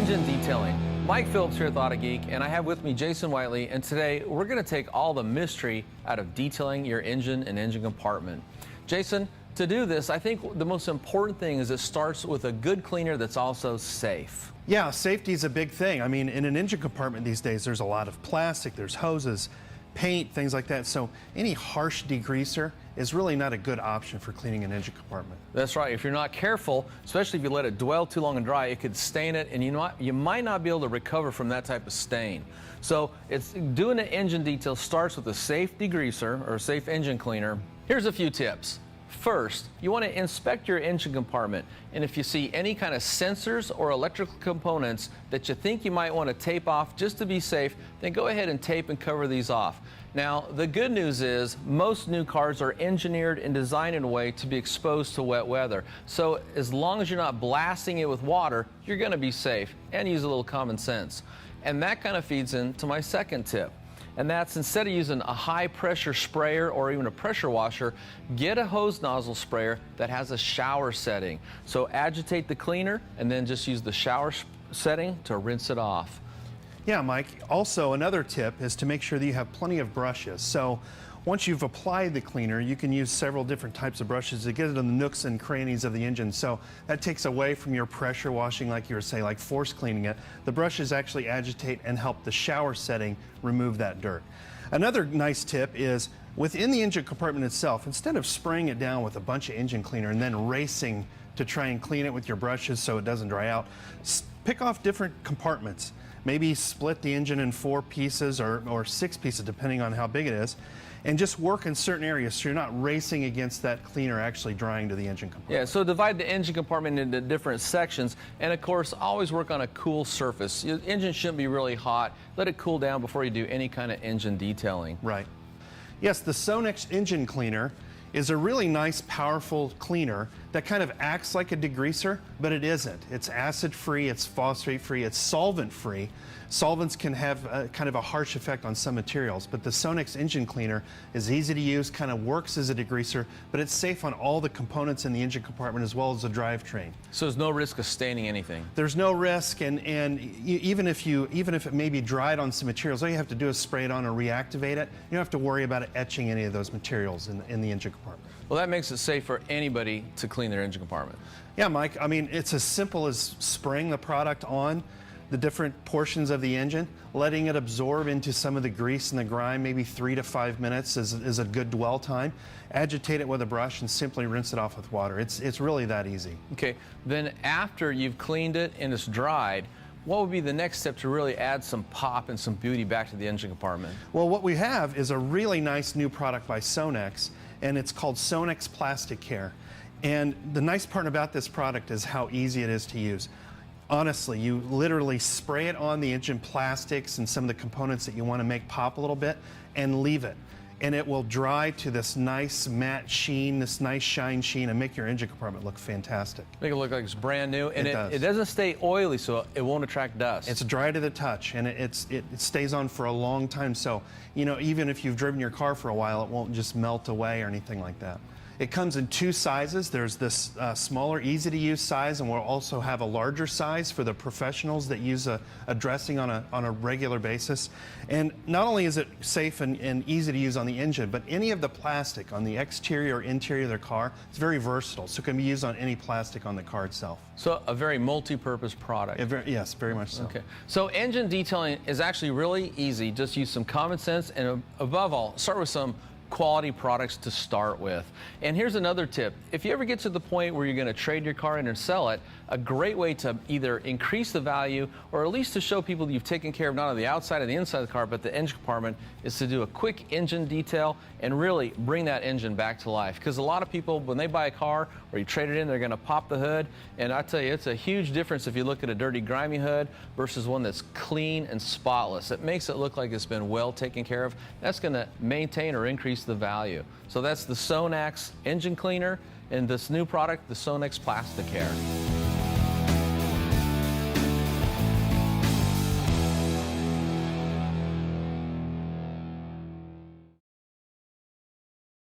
Engine detailing. Mike Phillips here at Auto Geek, and I have with me Jason Whiteley, and today we're going to take all the mystery out of detailing your engine and engine compartment. Jason, to do this, I think the most important thing is it starts with a good cleaner that's also safe. Yeah, safety is a big thing. I mean, in an engine compartment these days, there's a lot of plastic, there's hoses, paint, things like that. So any harsh degreaser is really not a good option for cleaning an engine compartment. That's right. If you're not careful, especially if you let it dwell too long and dry, it could stain it, and you might not be able to recover from that type of stain. So doing an engine detail starts with a safe degreaser or a safe engine cleaner. Here's a few tips. First, you want to inspect your engine compartment, and if you see any kind of sensors or electrical components that you think you might want to tape off just to be safe, then go ahead and tape and cover these off. Now, the good news is most new cars are engineered and designed in a way to be exposed to wet weather. So as long as you're not blasting it with water, you're going to be safe, and use a little common sense. And that kind of feeds into my second tip. And that's, instead of using a high pressure sprayer or even a pressure washer, get a hose nozzle sprayer that has a shower setting. So agitate the cleaner and then just use the shower setting to rinse it off. Yeah, Mike. Also, another tip is to make sure that you have plenty of brushes. So once you've applied the cleaner, you can use several different types of brushes to get it in the nooks and crannies of the engine. So that takes away from your pressure washing, like you were saying, like force cleaning it. The brushes actually agitate and help the shower setting remove that dirt. Another nice tip is within the engine compartment itself, instead of spraying it down with a bunch of engine cleaner and then racing to try and clean it with your brushes so it doesn't dry out, pick off different compartments. Maybe split the engine in 4 pieces or 6 pieces, depending on how big it is, and just work in certain areas so you're not racing against that cleaner actually drying to the engine compartment. Yeah, so divide the engine compartment into different sections, and of course, always work on a cool surface. Your engine shouldn't be really hot. Let it cool down before you do any kind of engine detailing. Right. Yes, the SONAX Engine cleaner is a really nice, powerful cleaner that kind of acts like a degreaser, but it isn't. It's acid-free, it's phosphate-free, it's solvent-free. Solvents can have kind of a harsh effect on some materials, but the SONAX Engine cleaner is easy to use, kind of works as a degreaser, but it's safe on all the components in the engine compartment as well as the drivetrain. So there's no risk of staining anything? There's no risk, and even if it may be dried on some materials, all you have to do is spray it on and reactivate it. You don't have to worry about it etching any of those materials in the engine compartment. Well, that makes it safe for anybody to clean their engine compartment. Yeah, Mike, I mean, it's as simple as spraying the product on the different portions of the engine, letting it absorb into some of the grease and the grime. Maybe 3 to 5 minutes is a good dwell time. Agitate it with a brush and simply rinse it off with water. It's really that easy. Okay, then after you've cleaned it and it's dried, what would be the next step to really add some pop and some beauty back to the engine compartment? Well, what we have is a really nice new product by SONAX, and it's called SONAX Plastic Care. And the nice part about this product is how easy it is to use. Honestly, you literally spray it on the engine plastics and some of the components that you want to make pop a little bit and leave it. And it will dry to this nice matte sheen, this nice shine sheen, and make your engine compartment look fantastic. Make it look like it's brand new, and it doesn't stay oily, so it won't attract dust. It's dry to the touch, and it stays on for a long time. So, you know, even if you've driven your car for a while, it won't just melt away or anything like that. It comes in 2 sizes. There's this smaller, easy-to-use size, and we'll also have a larger size for the professionals that use a dressing on a regular basis. And not only is it safe and easy to use on the engine, but any of the plastic on the exterior or interior of their car, it's very versatile, so it can be used on any plastic on the car itself. So a very multi-purpose product. Yes, very much so. Okay. So engine detailing is actually really easy. Just use some common sense, and above all, start with some quality products to start with. And here's another tip. If you ever get to the point where you're going to trade your car in and sell it, a great way to either increase the value or at least to show people that you've taken care of not only the outside and the inside of the car, but the engine compartment, is to do a quick engine detail and really bring that engine back to life. Because a lot of people, when they buy a car or you trade it in, they're going to pop the hood. And I tell you, it's a huge difference if you look at a dirty, grimy hood versus one that's clean and spotless. It makes it look like it's been well taken care of. That's going to maintain or increase the value. So that's the SONAX Engine Cleaner and this new product, the SONAX Plastic Care.